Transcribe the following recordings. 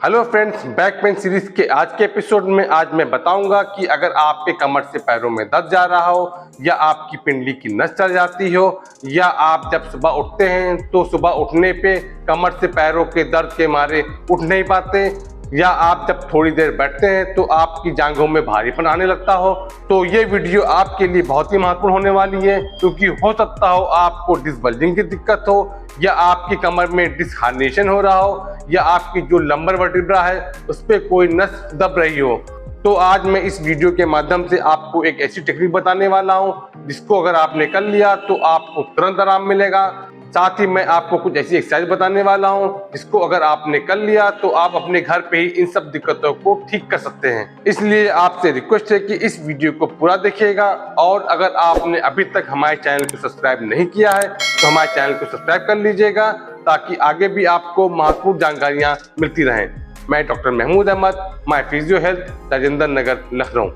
Hello friends, back pain series के आज के एपिसोड में आज मैं बताऊंगा कि अगर आपके कमर से पैरों में दर्द जा रहा हो या आपकी पिंडली की नस चढ़ जाती हो या आप जब सुबह उठते हैं तो सुबह उठने पे कमर से पैरों के दर्द के मारे उठ नहीं पाते या आप जब थोड़ी देर बैठते हैं तो आपकी जांघों में भारीपन आने लगता हो, तो ये वीडियो आपके लिए बहुत ही महत्वपूर्ण होने वाली है क्योंकि हो सकता हो आपको डिस्क बल्जिंग की दिक्कत हो या आपकी कमर में डिस्क हार्निएशन हो रहा हो या आपकी जो लंबर वर्टिब्रा है उस पर कोई नस दब रही हो। तो आज मैं इस वीडियो के माध्यम से आपको एक ऐसी टेक्निक बताने वाला हूं जिसको अगर आपने कर लिया तो आपको तुरंत आराम मिलेगा। साथ ही मैं आपको कुछ ऐसी एक्सरसाइज बताने वाला हूं जिसको अगर आपने कर लिया तो आप अपने घर पे ही इन सब दिक्कतों को ठीक कर सकते हैं। इसलिए आपसे रिक्वेस्ट है कि इस वीडियो को पूरा देखिएगा और अगर आपने अभी तक हमारे चैनल को सब्सक्राइब नहीं किया है तो हमारे चैनल को सब्सक्राइब कर लीजिएगा ताकि आगे भी आपको महत्वपूर्ण जानकारियां मिलती रहें। मैं doctor Mahmood Ahmad, my physio health, Rajendra Nagar, Lucknow.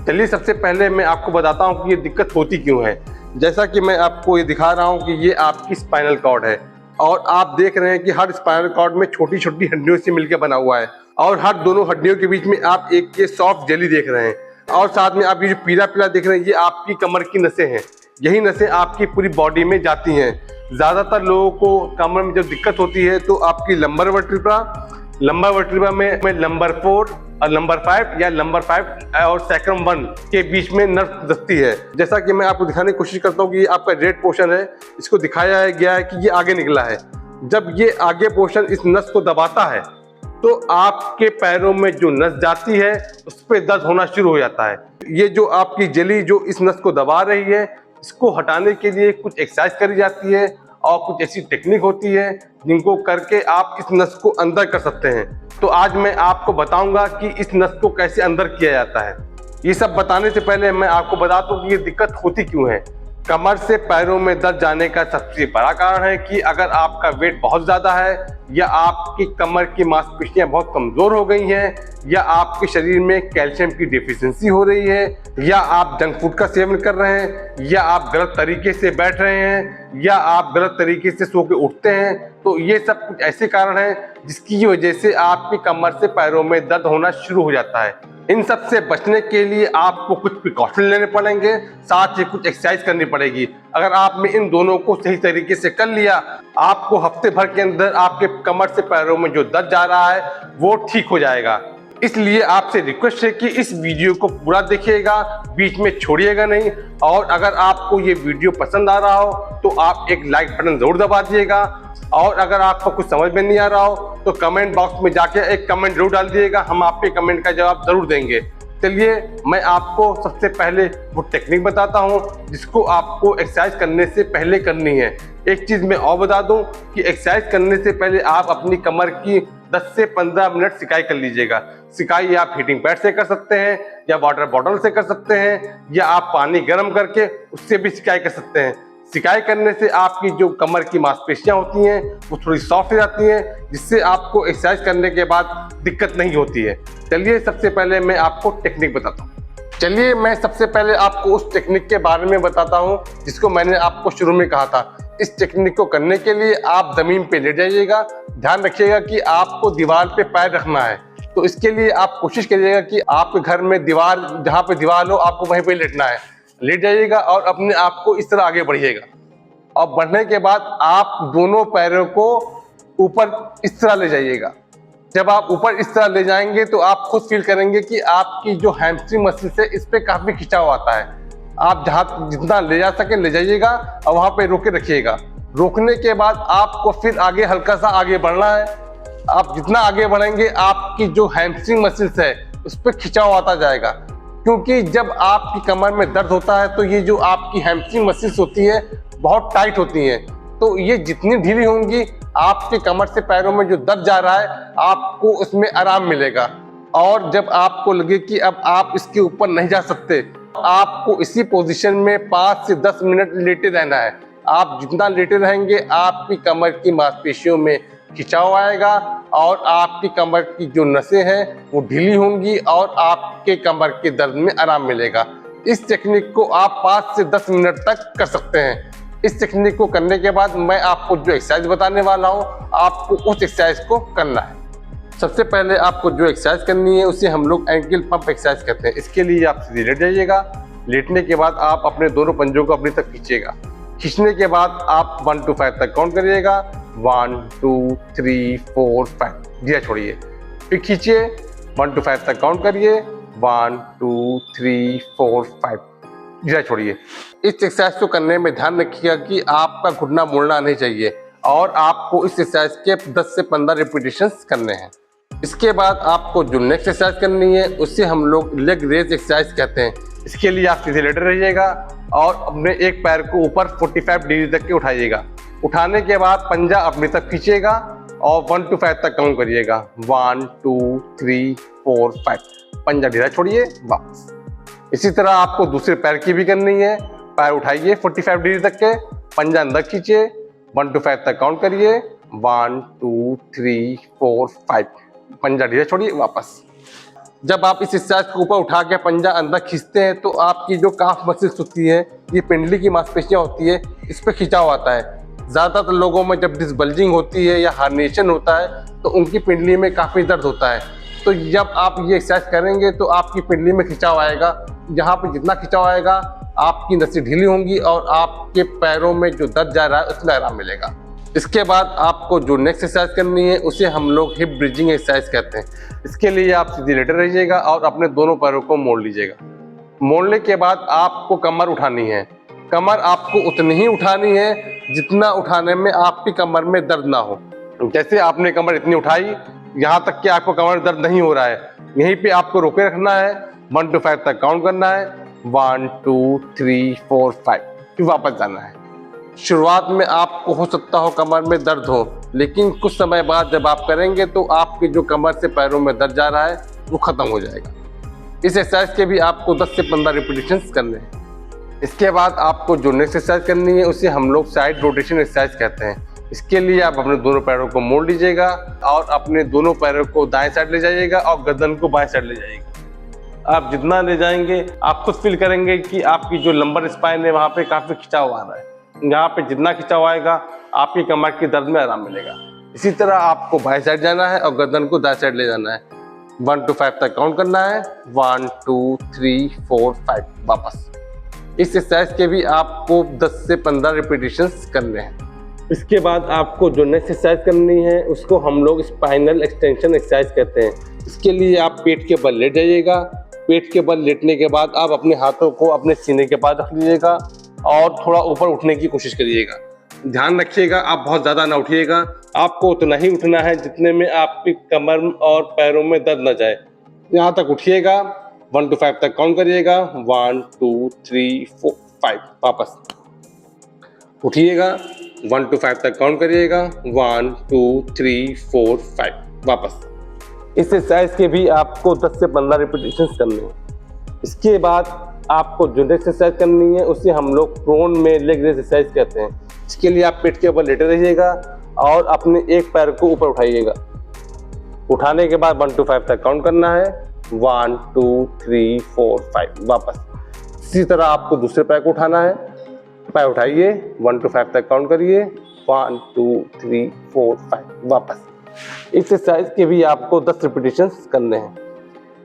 चलिए सबसे पहले मैं आपको बताता हूँ कि ये दिक्कत होती क्यों है। जैसा कि मैं आपको ये दिखा रहा हूँ कि ये आपकी स्पाइनल कॉर्ड है और आप देख रहे हैं कि हर स्पाइनल कॉर्ड में छोटी छोटी हड्डियों से मिलकर बना हुआ है और हर दोनों हड्डियों के बीच में आप एक ये सॉफ्ट जेली देख रहे हैं और साथ में आप ये जो पीला पीला देख रहे हैं ये आपकी कमर की नसें हैं। यही नसें आपकी पूरी बॉडी में जाती हैं। ज़्यादातर लोगों को कमर में जब दिक्कत होती है तो आपकी लंबर वर्टिब्रा में नंबर 4 और नंबर 5 या नंबर 5 और सैक्रम 1 के बीच में नर्व दस्ती है। जैसा कि मैं आपको दिखाने की कोशिश करता हूँ कि ये आपका रेड पोर्शन है, इसको दिखाया गया है कि ये आगे निकला है। जब ये आगे पोर्शन इस नस को दबाता है तो आपके पैरों में जो नस जाती है उस पर दर्द होना शुरू हो जाता है। ये जो आपकी जेली जो इस नस को दबा रही है इसको हटाने के लिए कुछ एक्सरसाइज करी जाती है और कुछ ऐसी टेक्निक होती है जिनको करके आप इस नस को अंदर कर सकते हैं। तो आज मैं आपको बताऊंगा कि इस नस को कैसे अंदर किया जाता है। ये सब बताने से पहले मैं आपको बता दूं कि ये दिक्कत होती क्यों है। कमर से पैरों में दर्द जाने का सबसे बड़ा कारण है कि अगर आपका वेट बहुत ज़्यादा है या आपकी कमर की मांसपेशियां बहुत कमज़ोर हो गई हैं या आपके शरीर में कैल्शियम की डेफिशिएंसी हो रही है या आप जंक फूड का सेवन कर रहे हैं या आप गलत तरीके से बैठ रहे हैं या आप गलत तरीके से सो के उठते हैं। तो ये सब कुछ ऐसे कारण हैं जिसकी वजह से आपकी कमर से पैरों में दर्द होना शुरू हो जाता है। इन सब से बचने के लिए आपको कुछ प्रिकॉशन लेने पड़ेंगे, साथ ही कुछ एक्सरसाइज करनी पड़ेगी। अगर आपने इन दोनों को सही तरीके से कर लिया आपको हफ्ते भर के अंदर आपके कमर से पैरों में जो दर्द जा रहा है वो ठीक हो जाएगा। इसलिए आपसे रिक्वेस्ट है कि इस वीडियो को पूरा देखिएगा, बीच में छोड़िएगा नहीं। और अगर आपको ये वीडियो पसंद आ रहा हो तो आप एक लाइक बटन जरूर दबा दीजिएगा और अगर आपको कुछ समझ में नहीं आ रहा हो तो कमेंट बॉक्स में जाके एक कमेंट जरूर डाल दीजिएगा, हम आपके कमेंट का जवाब जरूर देंगे। चलिए मैं आपको सबसे पहले वो टेक्निक बताता हूँ जिसको आपको एक्सरसाइज करने से पहले करनी है। एक चीज़ मैं और बता दूं कि एक्सरसाइज करने से पहले आप अपनी कमर की 10 से 15 मिनट सिकाई कर लीजिएगा। सिकाई आप हीटिंग पैड से कर सकते हैं या वाटर बॉटल से कर सकते हैं या आप पानी गर्म करके उससे भी सिकाई कर सकते हैं। सिकाई करने से आपकी जो कमर की मांसपेशियां होती हैं वो थोड़ी सॉफ्ट हो जाती हैं जिससे आपको एक्सरसाइज करने के बाद दिक्कत नहीं होती है। चलिए सबसे पहले मैं आपको टेक्निक बताता हूँ। चलिए मैं सबसे पहले आपको उस टेक्निक के बारे में बताता हूँ जिसको मैंने आपको शुरू में कहा था। इस टेक्निक को करने के लिए आप जमीन पे लेट जाइएगा। ध्यान रखिएगा कि आपको दीवार पे पैर रखना है, तो इसके लिए आप कोशिश करिएगा कि आपके घर में दीवार जहाँ पे दीवार हो आपको वहीं पे लेटना है। लेट जाइएगा और अपने आप को इस तरह आगे बढ़िएगा और बढ़ने के बाद आप दोनों पैरों को ऊपर इस तरह ले जाइएगा। जब आप ऊपर इस तरह ले जाएंगे तो आप खुद फील करेंगे कि आपकी जो हैमस्ट्रिंग मसल है इस पे काफी खिंचाव आता है। आप जहाँ जितना ले जा सके ले जाइएगा और वहां पे रोके रखिएगा। रोकने के बाद आपको फिर आगे हल्का सा आगे बढ़ना है। आप जितना आगे बढ़ेंगे आपकी जो हैमस्ट्रिंग मसल्स है उस पर खिंचाव आता जाएगा, क्योंकि जब आपकी कमर में दर्द होता है तो ये जो आपकी हैमस्ट्रिंग मसल्स होती है बहुत टाइट होती हैं। तो ये जितनी ढीली होंगी आपके कमर से पैरों में जो दर्द जा रहा है आपको उसमें आराम मिलेगा। और जब आपको लगे कि अब आप इसके ऊपर नहीं जा सकते आपको इसी पोजीशन में 5 से 10 मिनट लेटे रहना है। आप जितना लेटे रहेंगे आपकी कमर की मांसपेशियों में खिंचाव आएगा और आपकी कमर की जो नसें हैं वो ढीली होंगी और आपके कमर के दर्द में आराम मिलेगा। इस टेक्निक को आप 5 से 10 मिनट तक कर सकते हैं। इस टेक्निक को करने के बाद मैं आपको जो एक्सरसाइज बताने वाला हूँ, आपको उस एक्सरसाइज को करना है। सबसे पहले आपको जो एक्सरसाइज करनी है उसे हम लोग एंकल पंप एक्सरसाइज कहते हैं। इसके लिए आप सीधे लेट जाइएगा। लेटने के बाद आप अपने दोनों पंजों को अपनी तक खींचिएगा। खींचने के बाद आप 1 to 5 तक काउंट करिएगा। 1 2 3 4 5 धीरे छोड़िए, फिर खींचिए 1 to 5 तक काउंट करिए। 1 2 3 4 5 धीरे छोड़िए। इस एक्सरसाइज को करने में ध्यान रखिएगा कि आपका घुटना मुड़ना नहीं चाहिए और आपको इस एक्सरसाइज के 10 से 15 रिपीटेशंस करने हैं। इसके बाद आपको जो नेक्स्ट एक्सरसाइज करनी है उसे हम लोग लेग रेज एक्सरसाइज कहते हैं। इसके लिए आप सीधे लेटे रहिएगा और अपने एक पैर को ऊपर 45 डिग्री तक के उठाइएगा। उठाने के बाद पंजा अपनी तक खींचिएगा और 1 to 5 तक काउंट करिएगा। 1 2 3 4 5 पंजा ढीला छोड़िए, वापस। इसी तरह आपको दूसरे पैर की भी करनी है। पैर उठाइए 45 डिग्री तक के, पंजा अंदर खींचिए, 1 to 5 तक काउंट करिए। 1 2 3 4 5 पंजा ढीला छोड़िए, वापस। जब आप इस एक्सरसाइज को ऊपर उठा के पंजा अंदर खींचते हैं तो आपकी जो काफ मसल्स होती है, ये पिंडली की मांसपेशियां होती है, इस पर खिंचाव आता है। ज़्यादातर लोगों में जब डिसबल्जिंग होती है या हार्निएशन होता है तो उनकी पिंडली में काफ़ी दर्द होता है। तो जब आप ये एक्सरसाइज करेंगे तो आपकी पिंडली में खिंचाव आएगा। यहाँ पर जितना खिंचाव आएगा आपकी नसें ढीली होंगी और आपके पैरों में जो दर्द जा रहा है उसमें आराम मिलेगा। इसके बाद आपको जो नेक्स्ट एक्सरसाइज करनी है उसे हम लोग हिप ब्रिजिंग एक्सरसाइज कहते हैं। इसके लिए आप सीधे लेटे रहिएगा और अपने दोनों पैरों को मोड़ लीजिएगा। मोड़ने के बाद आपको कमर उठानी है। कमर आपको उतनी ही उठानी है जितना उठाने में आपकी कमर में दर्द ना हो। जैसे आपने कमर इतनी उठाई, यहाँ तक कि आपको कमर दर्द नहीं हो रहा है, यहीं पे आपको रोके रखना है। 1 to 5 तक काउंट करना है। 1 2 3 4 5 फिर वापस जाना है। शुरुआत में आपको हो सकता हो कमर में दर्द हो, लेकिन कुछ समय बाद जब आप करेंगे तो आपके जो कमर से पैरों में दर्द जा रहा है वो खत्म हो जाएगा। इस एक्सरसाइज के भी आपको 10 से 15 रिपीटेशंस करने हैं। इसके बाद आपको जो नेक्स्ट एक्सरसाइज करनी है उसे हम लोग साइड रोटेशन एक्सरसाइज कहते हैं। इसके लिए आप अपने दोनों पैरों को मोड़ लीजिएगा और अपने दोनों पैरों को दाएं साइड ले जाइएगा और गर्दन को बाएं साइड ले जाइएगा। आप जितना ले जाएंगे आप खुद फील करेंगे कि आपकी जो लंबर स्पाइन है वहाँ पे काफ़ी खिंचाव आ रहा है। यहाँ पे जितना खिंचाव आएगा आपकी कमर के दर्द में आराम मिलेगा। इसी तरह आपको बाएं साइड जाना है और गर्दन को दाएं साइड ले जाना है। 1 to 5 तक काउंट करना है। 1 2 3 4 5 वापस। इस एक्सरसाइज के भी आपको 10 से 15 रिपीटेशंस करने हैं। इसके बाद आपको जो नेक्स्ट एक्सरसाइज करनी है उसको हम लोग स्पाइनल एक्सटेंशन एक्सरसाइज कहते हैं। इसके लिए आप पेट के बल लेट जाइएगा। पेट के बल लेटने के बाद आप अपने हाथों को अपने सीने के पास रख लीजिएगा और थोड़ा ऊपर उठने की कोशिश करिएगा। ध्यान रखिएगा आप बहुत ज़्यादा ना उठिएगा, आपको उतना ही उठना है जितने में आपकी कमर और पैरों में दर्द न जाए। यहाँ तक उठिएगा। 1 to 5 तक काउंट करिएगा। 1 2 3 4 5 वापस उठिएगा। 1 to 5 तक काउंट करिएगा। 1 2 3 4 5 वापस। इस एक्सरसाइज के भी आपको 10 से 15 रिपीटेशंस करने हैं। इसके बाद आपको जो नेक्स्ट एक्सरसाइज करनी है उसे हम लोग प्रोन में लेग रेज एक्सरसाइज कहते हैं। इसके लिए आप पेट के ऊपर लेटे रहिएगा और अपने एक पैर को ऊपर उठाइएगा। उठाने के बाद 1 to 5 तक काउंट करना है। 1 2 3 4 5 वापस। इसी तरह आपको दूसरे पैर को उठाना है। पैर उठाइए, 1 to 5 तक काउंट करिए। 1 2 3 4 5 वापस। इस एक्सरसाइज के भी आपको 10 रिपीटेशंस करने हैं।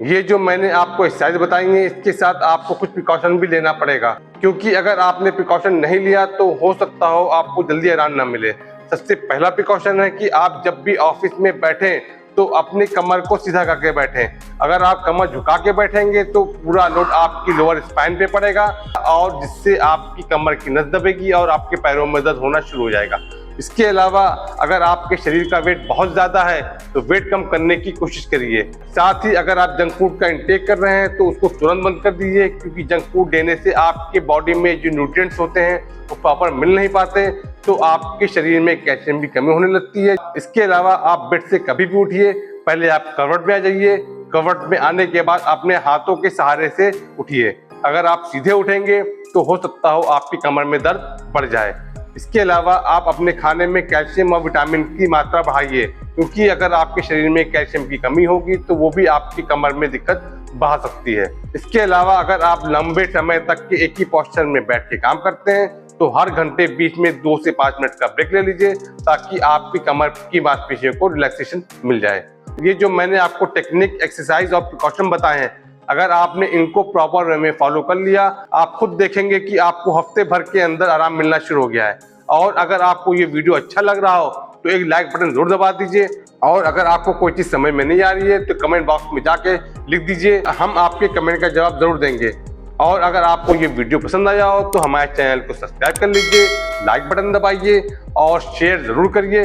ये जो मैंने आपको एक्सरसाइज बताई है इसके साथ आपको कुछ प्रिकॉशन भी लेना पड़ेगा, क्योंकि अगर आपने प्रिकॉशन नहीं लिया तो हो सकता हो आपको जल्दी आराम ना मिले। सबसे पहला प्रिकॉशन है कि आप जब भी ऑफिस में बैठें तो अपनी कमर को सीधा करके बैठें। अगर आप कमर झुका के बैठेंगे तो पूरा लोड आपकी लोअर स्पाइन पे पड़ेगा और जिससे आपकी कमर की नस दबेगी और आपके पैरों में दर्द होना शुरू हो जाएगा। इसके अलावा अगर आपके शरीर का वेट बहुत ज़्यादा है तो वेट कम करने की कोशिश करिए। साथ ही अगर आप जंक फूड का इंटेक कर रहे हैं तो उसको तुरंत बंद कर दीजिए, क्योंकि जंक फूड देने से आपके बॉडी में जो न्यूट्रिएंट्स होते हैं वो प्रॉपर मिल नहीं पाते, तो आपके शरीर में कैल्शियम की कमी होने लगती है। इसके अलावा आप बेड से कभी भी उठिए, पहले आप करवट में आ जाइए। करवट में आने के बाद अपने हाथों के सहारे से उठिए। अगर आप सीधे उठेंगे तो हो सकता हो आपकी कमर में दर्द बढ़ जाए। इसके अलावा आप अपने खाने में कैल्शियम और विटामिन की मात्रा बढ़ाइए, क्योंकि अगर आपके शरीर में कैल्शियम की कमी होगी तो वो भी आपकी कमर में दिक्कत बढ़ा सकती है। इसके अलावा अगर आप लंबे समय तक के एक ही पोस्चर में बैठ के काम करते हैं तो हर घंटे बीच में 2 से 5 मिनट का ब्रेक ले लीजिए, ताकि आपकी कमर की मांसपेशियों को रिलैक्सेशन मिल जाए। ये जो मैंने आपको टेक्निक, एक्सरसाइज और प्रिकॉशन बताए हैं, अगर आपने इनको प्रॉपर वे में फॉलो कर लिया, आप खुद देखेंगे कि आपको हफ्ते भर के अंदर आराम मिलना शुरू हो गया है। और अगर आपको ये वीडियो अच्छा लग रहा हो तो एक लाइक बटन जरूर दबा दीजिए, और अगर आपको कोई चीज़ समझ में नहीं आ रही है तो कमेंट बॉक्स में जाके लिख दीजिए, हम आपके कमेंट का जवाब जरूर देंगे। और अगर आपको ये वीडियो पसंद आया हो तो हमारे चैनल को सब्सक्राइब कर लीजिए, लाइक बटन दबाइए और शेयर जरूर करिए।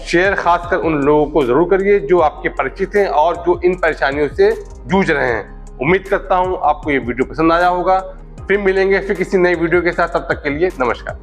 शेयर खासकर उन लोगों को जरूर करिए जो आपके परिचित हैं और जो इन परेशानियों से जूझ रहे हैं। उम्मीद करता हूँ आपको ये वीडियो पसंद आया होगा। फिर मिलेंगे किसी नई वीडियो के साथ, तब तक के लिए नमस्कार।